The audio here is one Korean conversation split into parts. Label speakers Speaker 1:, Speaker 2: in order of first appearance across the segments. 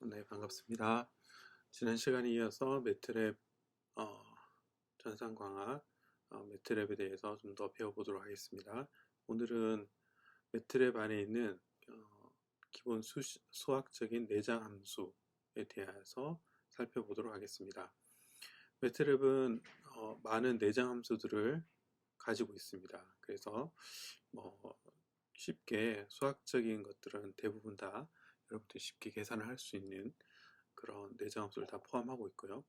Speaker 1: 네, 반갑습니다. 지난 시간에 이어서 매트랩 전산광학 매트랩에 대해서 좀 더 배워보도록 하겠습니다. 오늘은 매트랩 안에 있는 기본 수학적인 내장 함수에 대해서 살펴보도록 하겠습니다. 매트랩은 많은 내장 함수들을 가지고 있습니다. 그래서 쉽게 수학적인 것들은 대부분 다 여러분들이 쉽게 계산을 할 수 있는 그런 내장 함수를 다 포함하고 있고요.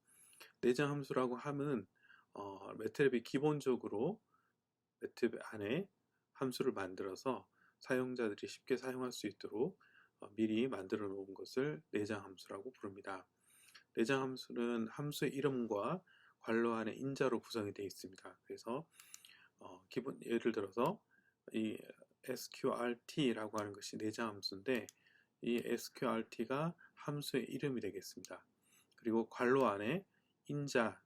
Speaker 1: 내장 함수라고 하면 매트랩이 기본적으로 매트랩 안에 함수를 만들어서 사용자들이 쉽게 사용할 수 있도록 미리 만들어 놓은 것을 내장 함수라고 부릅니다. 내장 함수는 함수의 이름과 괄호 안에 인자로 구성이 되어 있습니다. 그래서 기본 예를 들어서 이 sqrt라고 하는 것이 내장 함수인데 이 sqrt가 함수의 이름이 되겠습니다. 그리고 괄호 안에 인자,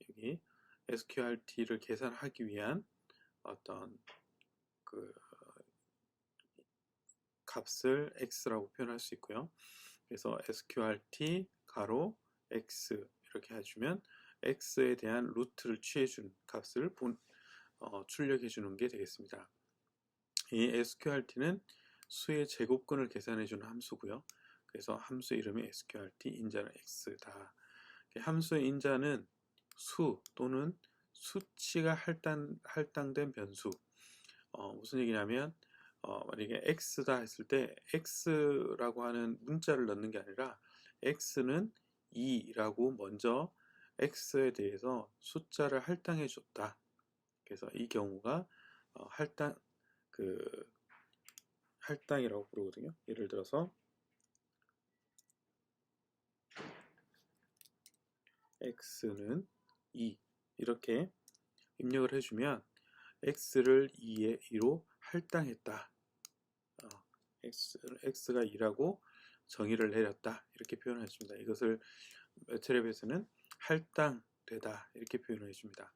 Speaker 1: 여기 sqrt를 계산하기 위한 어떤 그 값을 x라고 표현할 수 있고요. 그래서 sqrt 가로 x 이렇게 해주면 x에 대한 루트를 취해준 값을 출력해 주는 게 되겠습니다. 이 sqrt는 수의 제곱근을 계산해 주는 함수고요. 그래서 함수 이름이 sqrt, 인자는 x다. 함수의 인자는 수 또는 수치가 할당된 변수. 무슨 얘기냐면 만약에 x다 했을 때 x라고 하는 문자를 넣는 게 아니라 x는 2라고 먼저 x에 대해서 숫자를 할당해 줬다. 그래서 이 경우가 할당이라고 부르거든요. 예를 들어서 x는 2 이렇게 입력을 해주면 x를 2로 할당했다. x가 2라고 정의를 내렸다. 이렇게 표현을 해줍니다. 이것을 매트랩에서는 할당되다. 이렇게 표현을 해줍니다.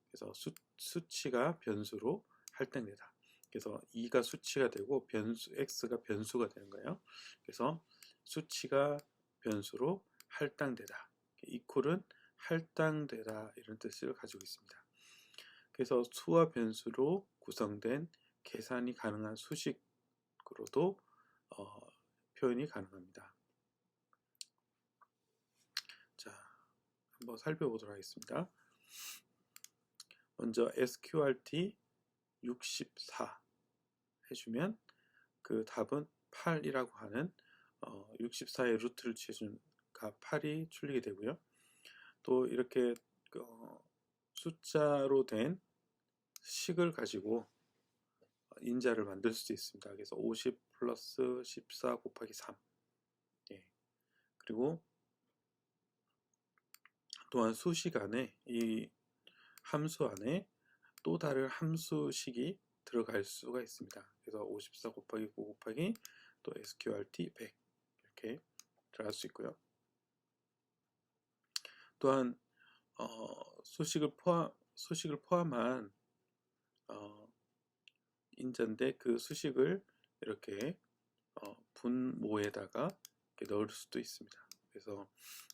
Speaker 1: 그래서 수치가 변수로 할당되다. 그래서 2가 수치가 되고 x가 변수가 되는 거예요. 그래서 수치가 변수로 할당되다. 이퀄은 할당되다 이런 뜻을 가지고 있습니다. 그래서 수와 변수로 구성된 계산이 가능한 수식으로도 표현이 가능합니다. 자, 한번 살펴보도록 하겠습니다. 먼저 sqrt 64 해주면 그 답은 8이라고 하는 64의 루트를 취해준 값 8이 출리게 되고요. 또 이렇게 숫자로 된 식을 가지고 인자를 만들 수도 있습니다. 그래서 50 플러스 14 곱하기 3. 예. 그리고 또한 수식 안에 이 함수 안에 또 다른 함수식이 들어갈 수가 있습니다. 그래서 54 곱하기 9 곱하기 또 sqrt 100 이렇게 들어갈 수 있고요. 또한 수식을 포함한 인자인데 그 수식을 이렇게 분모에다가 이렇게 넣을 수도 있습니다. 그래서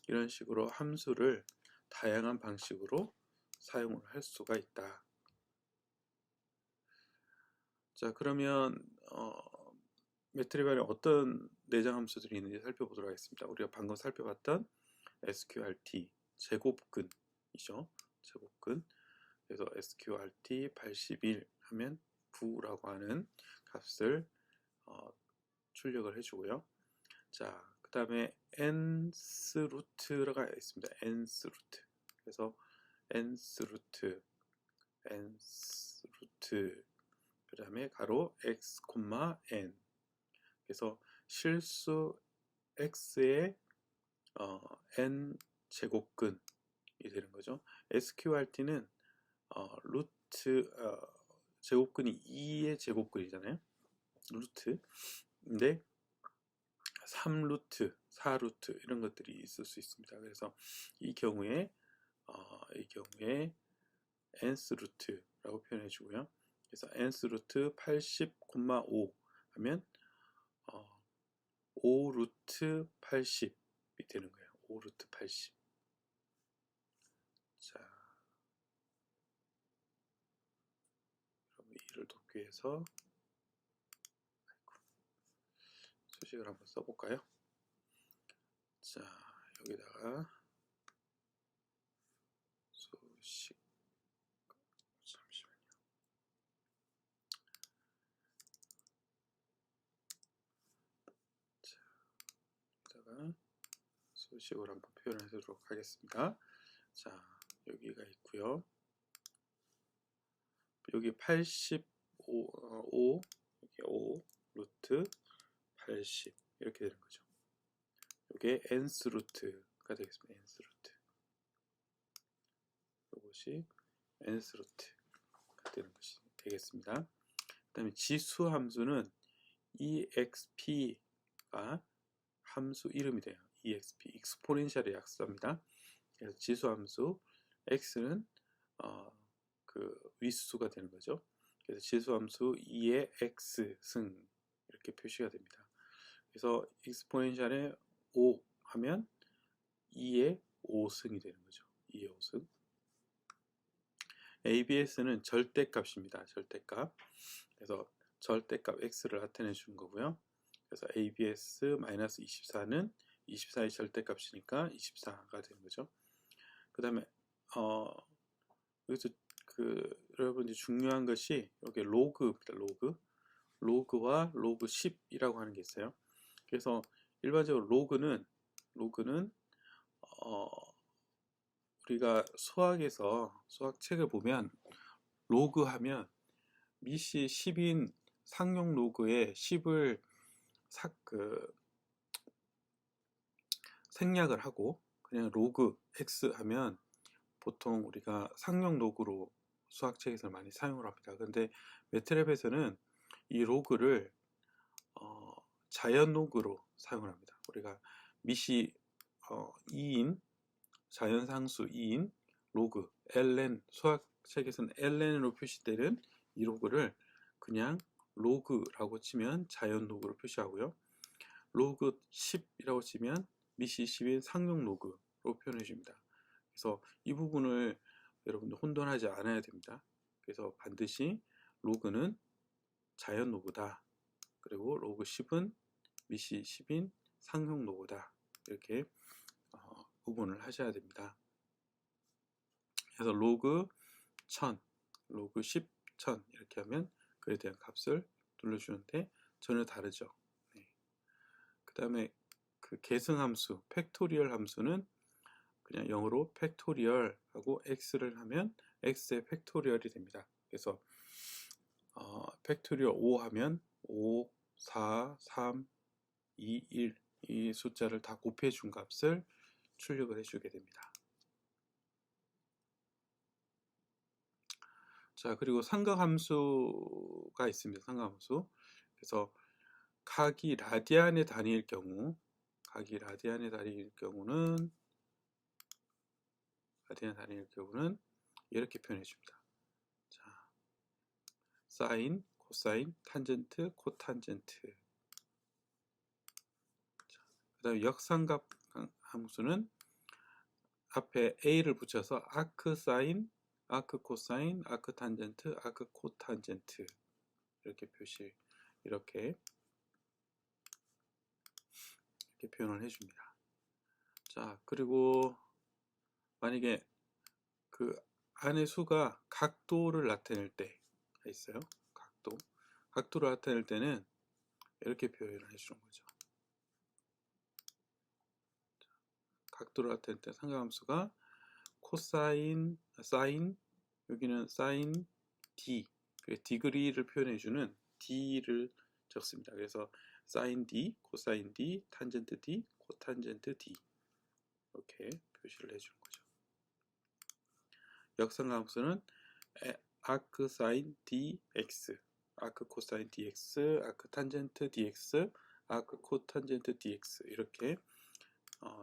Speaker 1: 이런 식으로 함수를 다양한 방식으로 사용을 할 수가 있다. 자, 그러면 매트랩 안에 어떤 내장 함수들이 있는지 살펴보도록 하겠습니다. 우리가 방금 살펴봤던 sqrt 제곱근이죠. 제곱근. 그래서 sqrt 81 하면 9라고 하는 값을 출력을 해주고요. 자, 그 다음에 nth 루트가 있습니다. nth 루트. 그래서 nth 루트, 그 다음에 가로 x, n. 그래서 실수 x의 n 제곱근이 되는 거죠. sqrt는 루트 제곱근이 2의 제곱근이잖아요. 루트. 근데 3루트, 4루트 이런 것들이 있을 수 있습니다. 그래서 이 경우에 nth 루트라고 표현해 주고요. 그래서 nth 루트 80,5 하면 5루트 80 되는 거예요. 5 루트 80. 자, 그럼 이를 돕기 위해서 수식을 한번 써볼까요? 자, 여기다가 수식, 잠시만요. 자, 여기다가 수식을 한번 표현하도록 하겠습니다. 자, 여기가 있고요. 여기 85, 5, 여기 5 루트 80 이렇게 되는 거죠. 이게 nth 루트가 되겠습니다. nth 루트. 이것이 nth 루트가 되는 것이 되겠습니다. 그 다음에 지수 함수는 exp가 함수 이름이 돼요. exp, 익스포넨셜의 약자입니다. 그래서 지수 함수 x는 그 위수가 되는 거죠. 그래서 지수 함수 2의 x승 이렇게 표시가 됩니다. 그래서 익스포넨셜의 5 하면 2의 5승이 되는 거죠. 2의 5승. ABS는 절대값입니다. 절대값. 그래서 절대값 x를 나타내 주는 거고요. 그래서 ABS-24는 24의 절대값이니까 24가 되는 거죠. 그 다음에 여기서 여러분들이 중요한 것이 여기 로그입니다. 로그와 로그 10이라고 하는 게 있어요. 그래서 일반적으로 로그는 우리가 수학에서 수학책을 보면 로그 하면 미시 10인 상용 로그에 10을 생략을 하고 그냥 로그 x 하면 보통 우리가 상용 로그로 수학책에서 많이 사용을 합니다. 근데 매트랩에서는 이 로그를 자연 로그로 사용을 합니다. 우리가 미시 2인 자연상수 2인 로그 ln 수학책에서는 ln으로 표시되는 이 로그를 그냥 로그라고 치면 자연 로그로 표시하고요. 로그 10이라고 치면 미시 10인 상용 로그로 표현해 줍니다. 그래서 이 부분을 여러분들 혼돈하지 않아야 됩니다. 그래서 반드시 로그는 자연 로그다. 그리고 로그 10은 미시 10인 상용 로그다. 이렇게 구분을 하셔야 됩니다. 그래서 로그 1000, 로그 10, 1000 이렇게 하면 그에 대한 값을 눌러주는데 전혀 다르죠. 네. 그 다음에 그 계승함수, 팩토리얼 함수는 그냥 영어로 팩토리얼 하고 x를 하면 x의 팩토리얼이 됩니다. 그래서 팩토리얼 5 하면 5, 4, 3, 2, 1 이 숫자를 다 곱해 준 값을 출력을 해주게 됩니다. 자, 그리고 삼각함수가 있습니다. 삼각함수. 그래서 각이 라디안의 단위일 경우는 이렇게 표현해 줍니다. 자, 사인, 코사인, 탄젠트, 코탄젠트. 그 다음에 역삼각 함수는 앞에 a를 붙여서 아크 사인, 아크 코사인, 아크 탄젠트, 아크 코탄젠트 이렇게 표현을 해줍니다. 자, 그리고 만약에 그 안의 수가 각도를 나타낼 때가 있어요. 각도를 나타낼 때는 이렇게 표현을 해주는 거죠. 각도를 나타낼 때 삼각함수가 코사인, 사인, 여기는 사인 d, 디그리를 표현해주는 d를 적습니다. 그래서 사인 d, 코사인 d, 탄젠트 d, 코탄젠트 d 이렇게 표시를 해주는 거죠. 역삼각함수는 아크 사인 dx, 아크 코사인 dx, 아크 탄젠트 dx, 아크 코탄젠트 dx 이렇게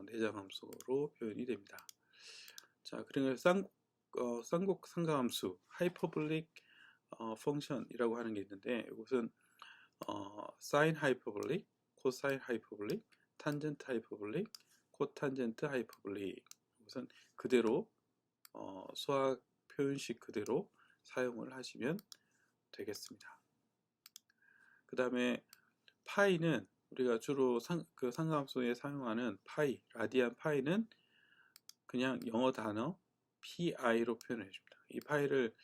Speaker 1: 내장함수로 표현이 됩니다. 자, 그리고 쌍곡 삼각함수 하이퍼볼릭 펑션이라고 하는 게 있는데 이것은 사인 하이퍼볼릭, 코사인 하이퍼볼릭, 탄젠트 하이퍼볼릭, 코탄젠트 하이퍼볼릭. 이것은 그대로 수학 표현식 그대로 사용을 하시면 되겠습니다. 그 다음에 파이는 우리가 주로 그 상가함수에 사용하는 파이, 라디안 파이는 그냥 영어 단어 PI로 표현해 줍니다. 이 파이를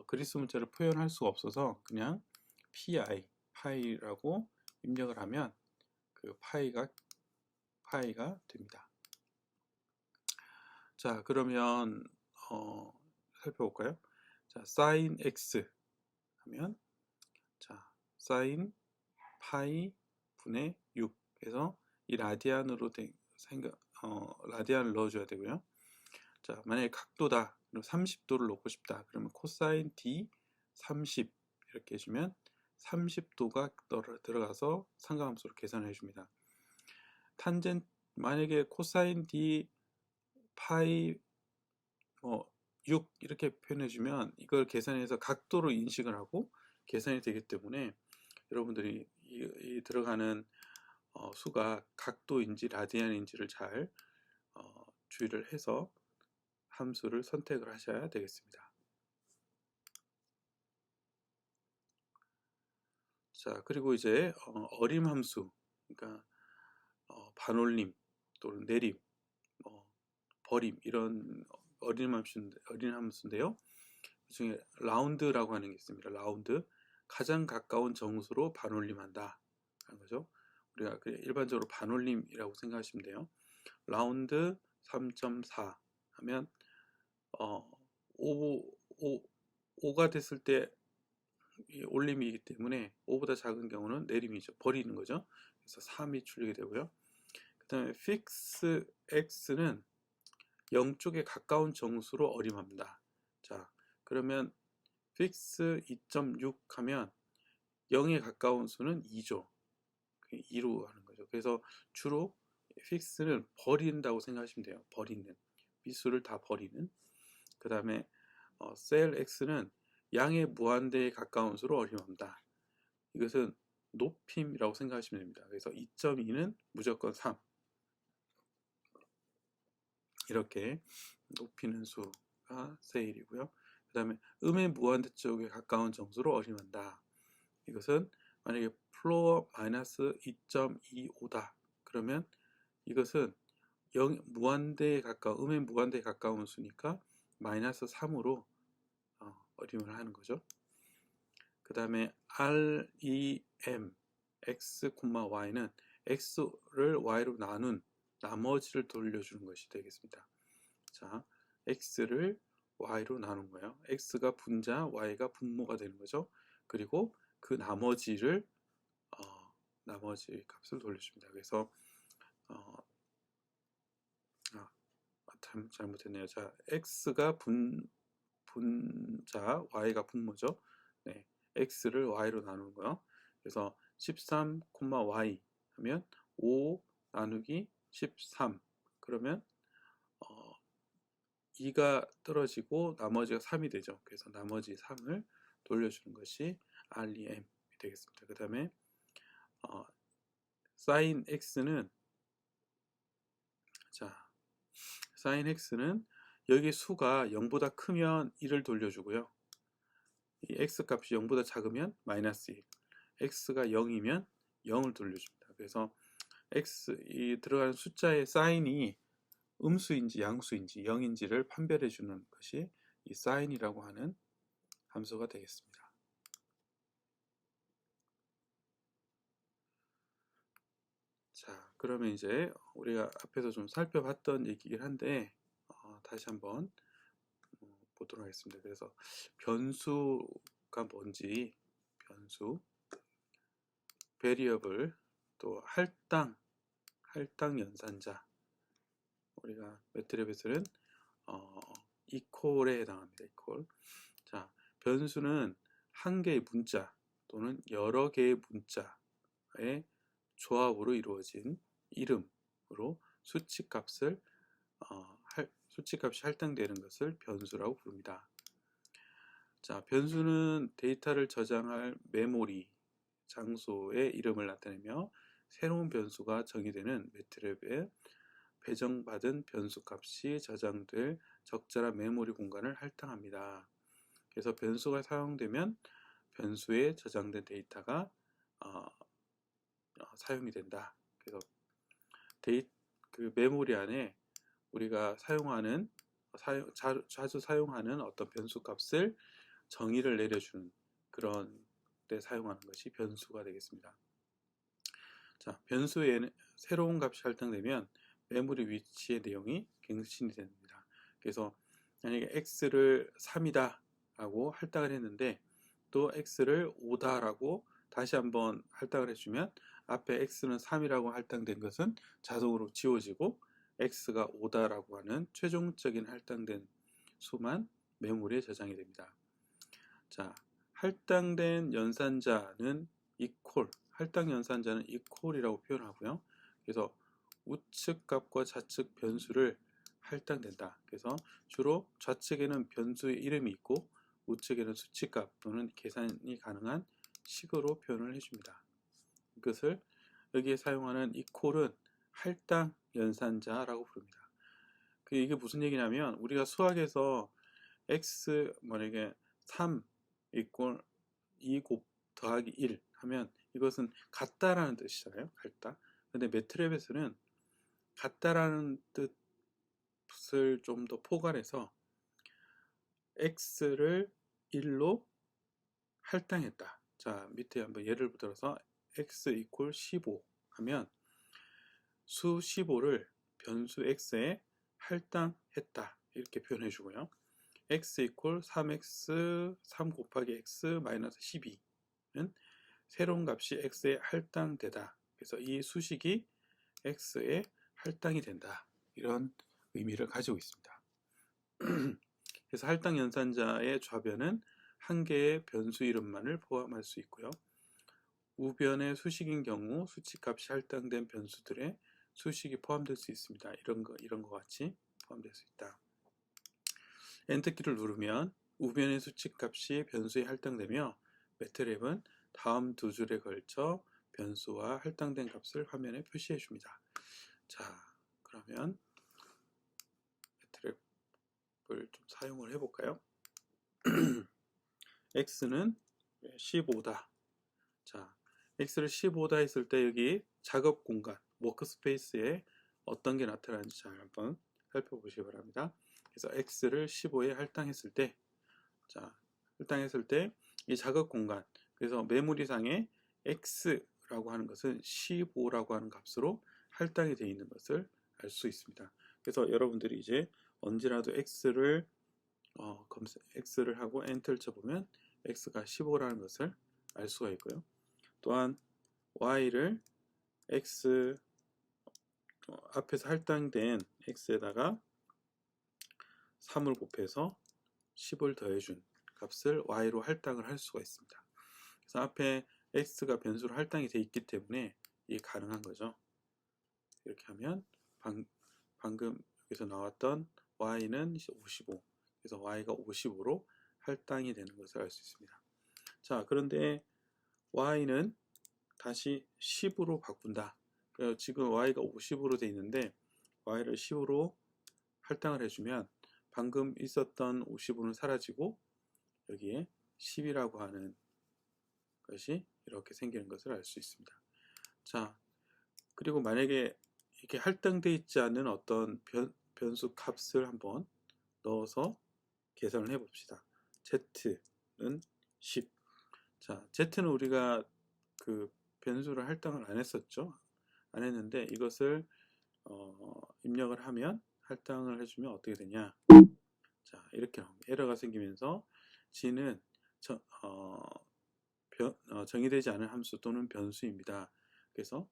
Speaker 1: 그리스 문자로 표현할 수가 없어서 그냥 파이라고 입력을 하면 그 파이가 됩니다. 자, 그러면 살펴볼까요? 자, sin x 하면 자, sin 파이 분의 6 해서 이 라디안으로 라디안을 넣어줘야 되고요. 자, 만약에 각도다, 30도를 놓고 싶다. 그러면 코사인 d 30 이렇게 해주면 30도가 들어가서 상가함수로 계산해 줍니다. 만약에 코사인 d 파이 6 이렇게 표현해 주면 이걸 계산해서 각도로 인식을 하고 계산이 되기 때문에 여러분들이 이 들어가는 수가 각도인지 라디안인지를 잘 주의를 해서 함수를 선택을 하셔야 되겠습니다. 자, 그리고 이제 어림 함수, 그러니까 반올림 또는 내림, 버림 이런 어린 함수인데요. 그 중에 라운드라고 하는 게 있습니다. 라운드, 가장 가까운 정수로 반올림한다 하는 거죠. 우리가 일반적으로 반올림이라고 생각하시면 돼요. 라운드 3.4 하면 5가 됐을 때 올림이기 때문에 5보다 작은 경우는 내림이죠. 버리는 거죠. 그래서 3이 출력이 되고요. 그 다음에 fix x는 0쪽에 가까운 정수로 어림합니다. 자, 그러면 fix 2.6 하면 0에 가까운 수는 2죠. 2로 하는 거죠. 그래서 주로 fix는 버린다고 생각하시면 돼요. 버리는, 미수를 다 버리는. 그 다음에 cell x는 양의 무한대에 가까운 수로 어림합니다. 이것은 높임이라고 생각하시면 됩니다. 그래서 2.2는 무조건 3. 이렇게 높이는 수가 cell이고요. 그 다음에 음의 무한대 쪽에 가까운 정수로 어림한다. 이것은 만약에 플로어 마이너스 2.25다. 그러면 이것은 무한대에 가까운, 음의 무한대에 가까운 수니까 마이너스 3으로 어림을 하는 거죠. 그 다음에 REM x, y는 x를 y로 나눈 나머지를 돌려주는 것이 되겠습니다. 자, x를 y로 나눈 거예요. x가 분자, y가 분모가 되는 거죠. 그리고 그 나머지를 나머지 값을 돌려줍니다. 그래서 잘못했네요. 자, x가 분자, y가 분모죠. 네, x를 y로 나누는 거요. 그래서 13, y 하면 5 나누기 13. 그러면 2가 떨어지고 나머지가 3이 되죠. 그래서 나머지 3을 돌려주는 것이 REM이 되겠습니다. 그 다음에 sin x는 sin x는 여기 수가 0보다 크면 1을 돌려주고요. 이 x 값이 0보다 작으면 마이너스 1, x가 0이면 0을 돌려줍니다. 그래서 이 들어가는 숫자의 사인이 음수인지 양수인지 0인지를 판별해 주는 것이 이 sign이라고 하는 함수가 되겠습니다. 자, 그러면 이제 우리가 앞에서 좀 살펴봤던 얘기긴 한데 다시 한번 보도록 하겠습니다. 그래서 변수가 뭔지, 변수, 베리어블, 또 할당 연산자, 우리가 매트랩에서는 이퀄에 해당합니다. 이퀄. 자, 변수는 한 개의 문자 또는 여러 개의 문자의 조합으로 이루어진 이름으로 수치값이 할당되는 것을 변수라고 부릅니다. 자, 변수는 데이터를 저장할 메모리 장소의 이름을 나타내며 새로운 변수가 정의되는 매트랩의 배정받은 변수값이 저장될 적절한 메모리 공간을 할당합니다. 그래서 변수가 사용되면 변수에 저장된 데이터가 사용이 된다. 그래서 그 메모리 안에 우리가 자주 사용하는 어떤 변수 값을 정의를 내려주는 그런 때 사용하는 것이 변수가 되겠습니다. 자, 변수에 새로운 값이 할당되면 메모리 위치의 내용이 갱신이 됩니다. 그래서 만약에 x를 3이다 라고 할당을 했는데 또 x를 5다 라고 다시 한번 할당을 해주면 앞에 x는 3이라고 할당된 것은 자동으로 지워지고 x가 5다 라고 하는 최종적인 할당된 수만 메모리에 저장이 됩니다. 자, 할당된 연산자는 할당 연산자는 equal이라고 표현하고요. 그래서 우측 값과 좌측 변수를 할당된다. 그래서 주로 좌측에는 변수의 이름이 있고 우측에는 수치값 또는 계산이 가능한 식으로 표현을 해줍니다. 이것을 여기에 사용하는 equal은 할당 연산자라고 부릅니다. 이게 무슨 얘기냐면 우리가 수학에서 x 만약에 3 equal 2 더하기 1 하면 이것은 같다라는 뜻이잖아요. 같다. 근데 매트랩에서는 같다라는 뜻을 좀 더 포괄해서 x를 1로 할당했다. 자, 밑에 한번 예를 들어서 x equal 15 하면 수 15를 변수 x에 할당했다. 이렇게 표현해 주고요. x equal 3x 3 곱하기 x 마이너스 12는 새로운 값이 x에 할당되다. 그래서 이 수식이 x에 할당이 된다. 이런 의미를 가지고 있습니다. 그래서 할당 연산자의 좌변은 한 개의 변수 이름만을 포함할 수 있고요. 우변의 수식인 경우 수치값이 할당된 변수들의 수식이 포함될 수 있습니다. 이런 거 같이 포함될 수 있다. 엔터키를 누르면 우변의 수치값이 변수에 할당되며 매트랩은 다음 두 줄에 걸쳐 변수와 할당된 값을 화면에 표시해 줍니다. 자, 그러면 매트랩을 좀 사용을 해볼까요? x는 15다. 자, x를 15다 했을 때 여기 작업 공간, 워크스페이스에 어떤 게 나타나는지 잘 한번 살펴보시기 바랍니다. 그래서 x를 15에 할당했을 때, 자, 할당했을 때 이 작업 공간, 그래서 메모리상에 x라고 하는 것은 15라고 하는 값으로 할당이 되어 있는 것을 알 수 있습니다. 그래서 여러분들이 이제 언제라도 x를 하고 엔터를 쳐보면 x가 15라는 것을 알 수가 있고요. 또한 y를 x 앞에서 할당된 x에다가 3을 곱해서 10을 더해준 값을 y로 할당을 할 수가 있습니다. 그래서 앞에 x가 변수로 할당이 되어 있기 때문에 이게 가능한 거죠. 이렇게 하면 방금 여기서 나왔던 y는 55, 그래서 y가 55로 할당이 되는 것을 알 수 있습니다. 자, 그런데 y는 다시 10으로 바꾼다. 그래서 지금 y가 50으로 되어 있는데 y를 10으로 할당을 해주면 방금 있었던 55는 사라지고 여기에 10이라고 하는 것이 이렇게 생기는 것을 알 수 있습니다. 자, 그리고 만약에 이렇게 할당되어 있지 않은 어떤 변수 값을 한번 넣어서 계산을 해 봅시다. z는 10. 자, z는 우리가 그 변수를 할당을 안 했었죠. 안 했는데 이것을 입력을 하면 할당을 해주면 어떻게 되냐. 자, 이렇게 나옵니다. 에러가 생기면서 g는 정의되지 않은 함수 또는 변수입니다. 그래서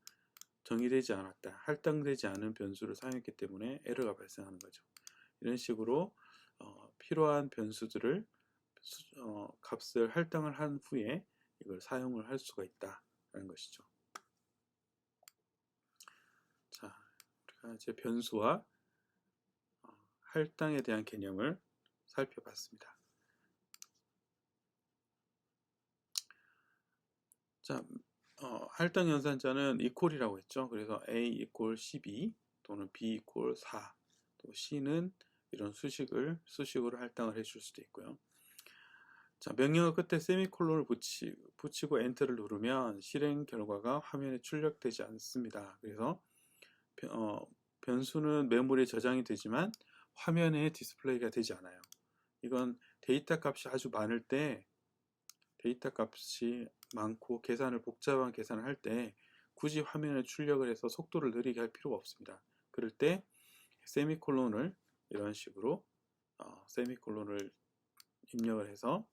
Speaker 1: 정의되지 않았다, 할당되지 않은 변수를 사용했기 때문에 에러가 발생하는 거죠. 이런 식으로 필요한 변수들을 값을 할당을 한 후에 이걸 사용을 할 수가 있다라는 것이죠. 자, 우리가 이제 변수와 할당에 대한 개념을 살펴봤습니다. 자, 할당 연산자는 equal이라고 했죠. 그래서 a equal 12 또는 B 이퀄 4, 또 C는 이런 수식으로 할당을 해줄 수도 있고요. 자, 명령어 끝에 세미콜론을 붙이고 엔터를 누르면 실행 결과가 화면에 출력되지 않습니다. 그래서 변수는 메모리에 저장이 되지만 화면에 디스플레이가 되지 않아요. 이건 데이터 값이 아주 많을 때, 데이터 값이 많고 복잡한 계산을 할 때 굳이 화면에 출력을 해서 속도를 느리게 할 필요가 없습니다. 그럴 때 세미콜론을 이런 식으로 세미콜론을 입력을 해서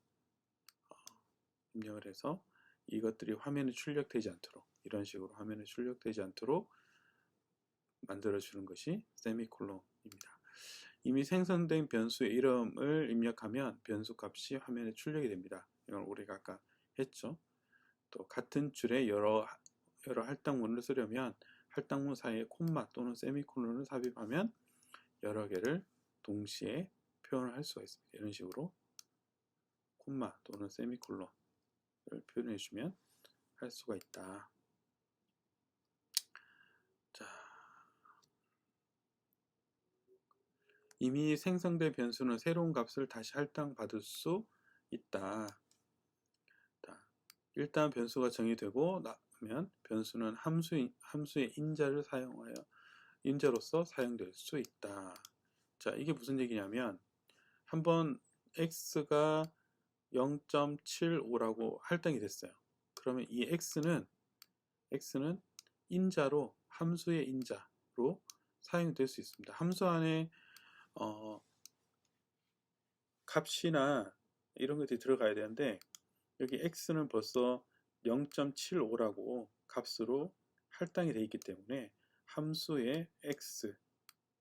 Speaker 1: 이것들이 화면에 출력되지 않도록, 이런 식으로 화면에 출력되지 않도록 만들어주는 것이 세미콜론입니다. 이미 생성된 변수의 이름을 입력하면 변수 값이 화면에 출력이 됩니다. 이건 우리가 아까 했죠. 또 같은 줄에 여러 할당문을 쓰려면 할당문 사이에 콤마 또는 세미콜론을 삽입하면 여러 개를 동시에 표현을 할 수가 있습니다. 이런 식으로 콤마 또는 세미콜론을 표현해 주면 할 수가 있다. 자, 이미 생성된 변수는 새로운 값을 다시 할당받을 수 있다. 자, 일단 변수가 정의되고 나면 변수는 함수의 인자로서 사용될 수 있다. 자, 이게 무슨 얘기냐면 한번 x가 0.75라고 할당이 됐어요. 그러면 이 x는 인자로, 함수의 인자로 사용될 수 있습니다. 함수 안에 값이나 이런 것들이 들어가야 되는데 여기 x는 벌써 0.75라고 값으로 할당이 되어 있기 때문에 함수의 x,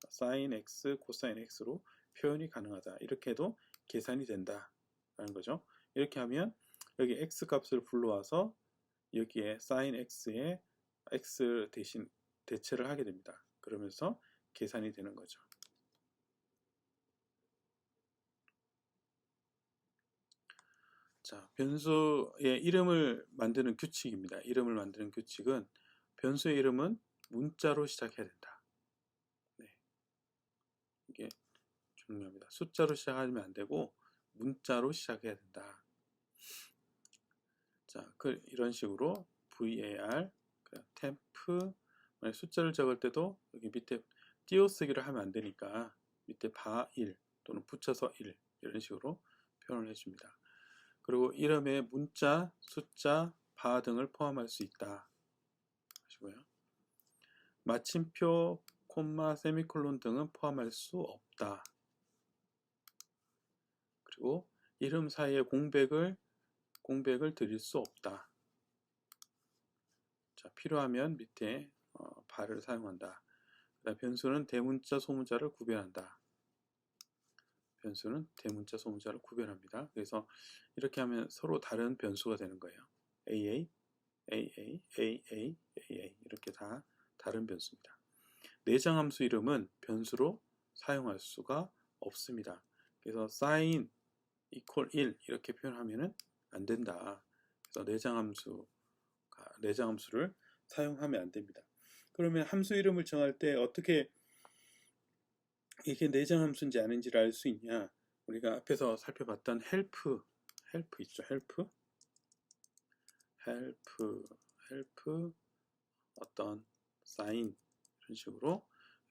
Speaker 1: sin x, cosine x로 표현이 가능하다. 이렇게 해도 계산이 된다라는 거죠. 이렇게 하면 여기 x 값을 불러와서 여기에 sin x에 x 대신 대체를 하게 됩니다. 그러면서 계산이 되는 거죠. 자, 변수의 이름을 만드는 규칙입니다. 이름을 만드는 규칙은 변수의 이름은 문자로 시작해야 된다. 네. 이게 중요합니다. 숫자로 시작하면 안 되고 문자로 시작해야 된다. 자, 이런 식으로 var, temp, 숫자를 적을 때도 여기 밑에 띄어쓰기를 하면 안 되니까 밑에 바1 또는 붙여서 1 이런 식으로 표현을 해줍니다. 그리고 이름에 문자, 숫자, 바 등을 포함할 수 있다. 하시고요. 마침표, 콤마, 세미콜론 등은 포함할 수 없다. 그리고 이름 사이에 공백을 드릴 수 없다. 자, 필요하면 밑에 바를 사용한다. 변수는 대문자, 소문자를 구별한다. 변수는 대문자, 소문자를 구별합니다. 그래서 이렇게 하면 서로 다른 변수가 되는 거예요. AA, AA, AA, AA 이렇게 다 다른 변수입니다. 내장함수 이름은 변수로 사용할 수가 없습니다. 그래서 sin equal 1 이렇게 표현하면 안 된다. 그래서 내장함수를 사용하면 안 됩니다. 그러면 함수 이름을 정할 때 어떻게 이게 내장함수인지 아닌지를 알 수 있냐? 우리가 앞에서 살펴봤던 help 있죠? help 어떤 sign 이런 식으로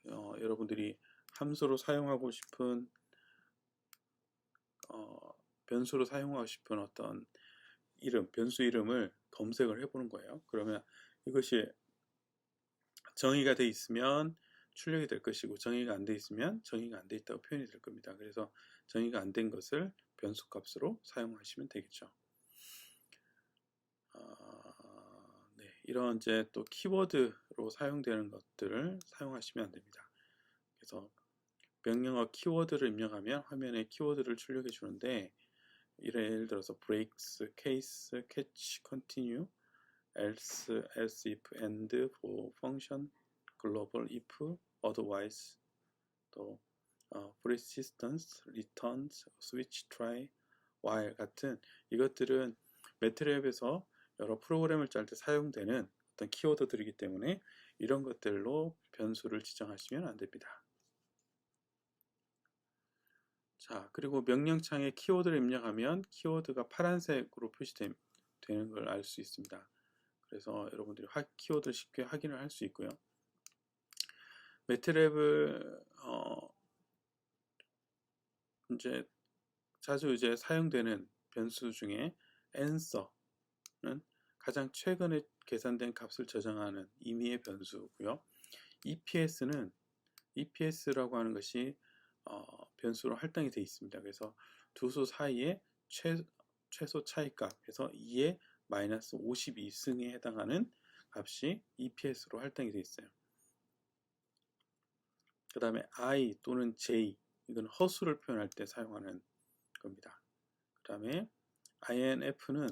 Speaker 1: 여러분들이 함수로 사용하고 싶은 변수로 사용하고 싶은 어떤 변수 이름을 검색을 해보는 거예요. 그러면 이것이 정의가 돼 있으면 출력이 될 것이고 정의가 안 돼 있으면 정의가 안 돼 있다고 표현이 될 겁니다. 그래서 정의가 안 된 것을 변수 값으로 사용하시면 되겠죠. 네, 이런 이제 또 키워드로 사용되는 것들을 사용하시면 안 됩니다. 그래서 명령어 키워드를 입력하면 화면에 키워드를 출력해 주는데 예를 들어서 breaks, case, catch, continue, else, if, and, for, function, global, if, otherwise, 또 persistence, returns, switch, try, while 같은 이것들은 매트랩에서 여러 프로그램을 짤 때 사용되는 어떤 키워드들이기 때문에 이런 것들로 변수를 지정하시면 안 됩니다. 자, 그리고 명령창에 키워드를 입력하면 키워드가 파란색으로 표시되는 걸 알 수 있습니다. 그래서 여러분들이 키워드를 쉽게 확인을 할 수 있고요. 매트랩을 이제 자주 사용되는 변수 중에 answer는 가장 최근에 계산된 값을 저장하는 임의의 변수고요. EPS라고 하는 것이 변수로 할당이 되어 있습니다. 그래서 두 수 사이의 최소 차이값에서 2의 마이너스 52승에 해당하는 값이 EPS로 할당이 되어 있어요. 그 다음에 I 또는 J, 이건 허수를 표현할 때 사용하는 겁니다. 그 다음에 INF는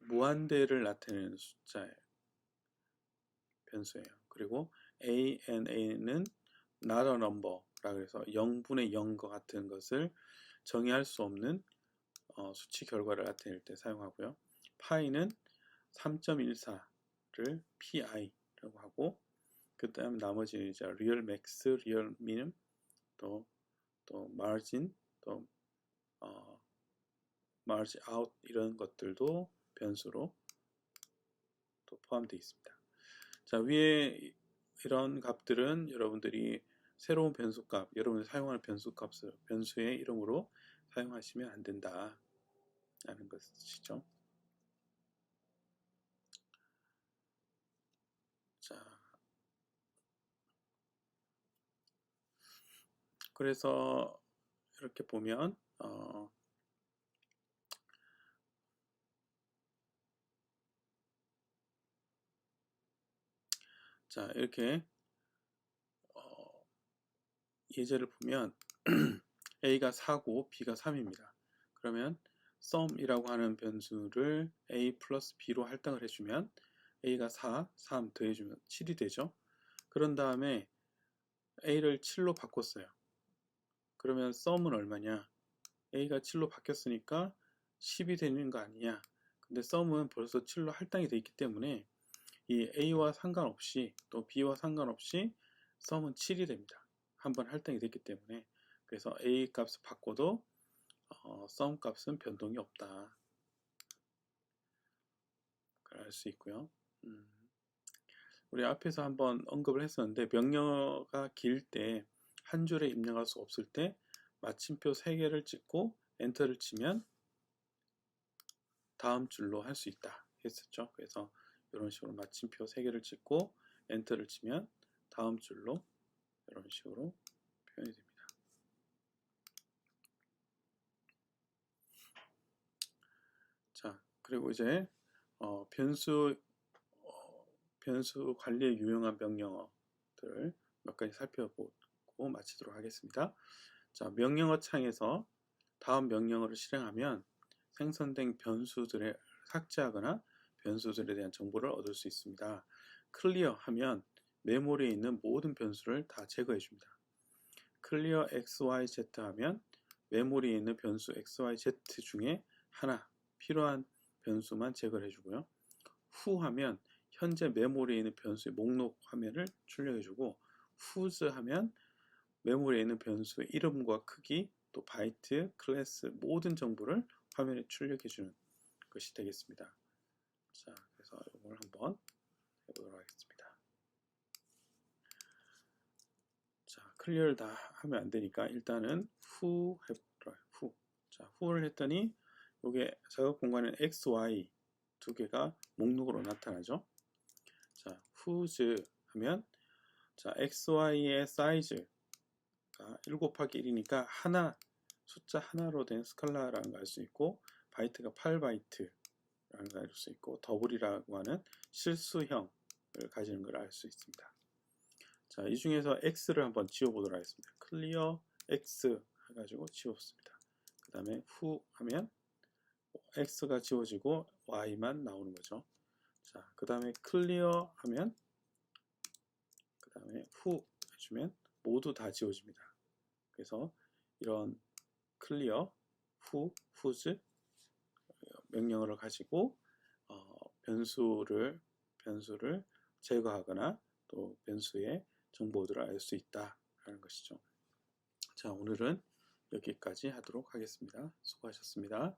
Speaker 1: 무한대를 나타내는 숫자의 변수예요. 그리고 ANA는 not a number라 그래서 0분의 0과 같은 것을 정의할 수 없는 수치 결과를 나타낼 때 사용하고요. 파이는 3.14를 PI라고 하고, 그 다음 나머지 이제 리얼 맥스, 리얼 미니멈, 또 마진, 또 마진 아웃 이런 것들도 변수로 또 포함되어 있습니다. 자, 위에 이런 값들은 여러분들이 새로운 변수값, 여러분이 사용하는 변수의 이름으로 사용하시면 안 된다 라는 것이죠. 자, 그래서 이렇게 보면 자, 이렇게 예제를 보면 A가 4고 B가 3입니다. 그러면 sum이라고 하는 변수를 A 플러스 B로 할당을 해주면 A가 4, 3 더해주면 7이 되죠. 그런 다음에 A를 7로 바꿨어요. 그러면 sum은 얼마냐? A가 7로 바뀌었으니까 10이 되는 거 아니냐? 근데 sum은 벌써 7로 할당이 되어 있기 때문에 이 A와 상관없이 또 B와 상관없이 sum은 7이 됩니다. 한번 할당이 됐기 때문에. 그래서 A 값을 바꿔도 sum 값은 변동이 없다. 알 수 있고요. 우리 앞에서 한번 언급을 했었는데 명령어가 길 때 한 줄에 입력할 수 없을 때 마침표 3개를 찍고 엔터를 치면 다음 줄로 할 수 있다 했었죠. 그래서 이런 식으로 마침표 3개를 찍고 엔터를 치면 다음 줄로 이런 식으로 표현이 됩니다. 자, 그리고 이제 변수 관리에 유용한 명령어들 몇 가지 살펴보고 마치도록 하겠습니다. 자, 명령어 창에서 다음 명령어를 실행하면 생성된 변수들을 삭제하거나 변수들에 대한 정보를 얻을 수 있습니다. 클리어 하면 메모리에 있는 모든 변수를 다 제거해 줍니다. 클리어 XYZ 하면 메모리에 있는 변수 XYZ 중에 하나 필요한 변수만 제거해 주고요. 후 하면 현재 메모리에 있는 변수의 목록 화면을 출력해 주고, whose 하면 메모리에 있는 변수의 이름과 크기, 또 바이트, 클래스 모든 정보를 화면에 출력해 주는 것이 되겠습니다. 자, 그래서 이걸 한번 해보도록 하겠습니다. 자, 클리어를 다 하면 안 되니까 일단은 who 해보도록 who. 자, who를 했더니 이게 작업 공간에 x, y 두 개가 목록으로 나타나죠. 자, whose 하면 자, x, y의 사이즈가 1 곱하기 1이니까 하나, 숫자 하나로 된 스칼라라는 걸 알 수 있고, 바이트가 8바이트라는 걸 알 수 있고, 더블이라고 하는 실수형을 가지는 걸 알 수 있습니다. 자, 이 중에서 x를 한번 지워보도록 하겠습니다. 클리어 x 해가지고 지웠습니다. 그 다음에 who 하면 x가 지워지고 y만 나오는 거죠. 자, 그 다음에 클리어 하면 그 다음에 who 해주면 모두 다 지워집니다. 그래서 이런 클리어, who, whose 명령어를 가지고 변수를 제거하거나 또 변수의 정보들을 알 수 있다라는 것이죠. 자, 오늘은 여기까지 하도록 하겠습니다. 수고하셨습니다.